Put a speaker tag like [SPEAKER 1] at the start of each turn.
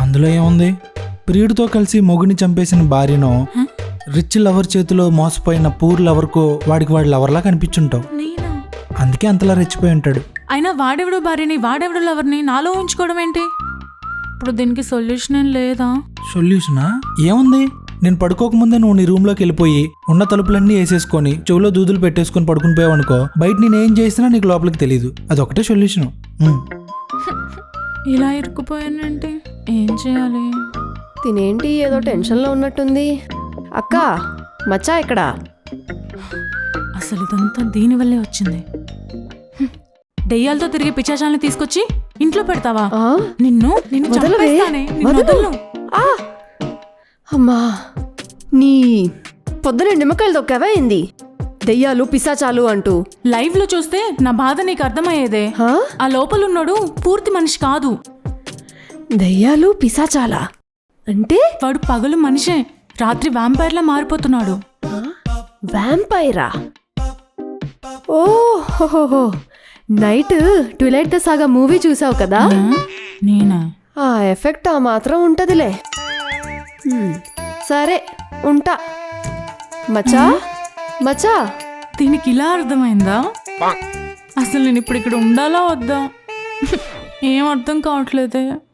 [SPEAKER 1] అందులో ఏముంది? ప్రియుడితో కలిసి మొగుని చంపేసిన భార్యను రిచ్ లవర్ చేతిలో మోసపోయిన పూర్ లవర్కు వాడికి వాడి లవర్లా కనిపించుంటావు.
[SPEAKER 2] నేనా?
[SPEAKER 1] అందుకే అంతలా రెచ్చిపోయి ఉంటాడు.
[SPEAKER 2] అయినా వాడెవడు భార్యని వాడెవడు లవర్ని నాలో ఉంచుకోవడం ఏంటి? ఇప్పుడు దీనికి సొల్యూషన్ ఏం లేదా?
[SPEAKER 1] సొల్యూషనా? ఏముంది? నేను పడుకోకముందే నువ్వు నీ రూమ్లోకి వెళ్ళిపోయి ఉన్న తలుపులన్నీ వేసేసుకొని చెవులో దూదులు పెట్టేసుకొని పడుకుని పోయావనుకో, బయట నేనేం చేసినా నీకు లోపలికి తెలీదు. అదొకటే సొల్యూషను.
[SPEAKER 2] ఇలా ఇరుక్కుపోయానంటే ఏం చేయాలి?
[SPEAKER 3] తినేంటి ఏదో టెన్షన్లో ఉన్నట్టుంది. అక్క, మచ్చా ఇక్కడ.
[SPEAKER 2] అసలు ఇదంతా దీనివల్లే వచ్చింది. దెయ్యాలతో తిరిగి పిశాచాలను తీసుకొచ్చి ఇంట్లో పెడతావా? నిన్ను చంపేస్తానే. వదలను.
[SPEAKER 3] అమ్మా, నీ పొద్దున నిమ్మకాయలు దొక్కావా ఏంది? దెయ్యాలు పిశాచాలు అంటూ
[SPEAKER 2] లైవ్ లో చూస్తే నా బాధ నీకు అర్థమయ్యేదే. ఆ లోపలున్నాడు పూర్తి మనిషి కాదు.
[SPEAKER 3] దెయ్యాలు పిశాచాలా అంటే?
[SPEAKER 2] వాడు పగలు మనిషే, రాత్రి వ్యాంపైర్లా మారిపోతున్నాడు.
[SPEAKER 3] వ్యాంపైరా? ఓహోహో, night twilight the saga movie చూసావు కదా?
[SPEAKER 2] నేనా?
[SPEAKER 3] ఆ ఎఫెక్ట్ ఆ మాత్రం ఉంటదిలే. సరే ఉంటా. మచ్చా మచ్చా,
[SPEAKER 2] దీనికి ఇలా అర్థమైందా? అసలు నేను ఇప్పుడు ఇక్కడ ఉండాలా వద్దా? ఏం అర్థం కావట్లేదే.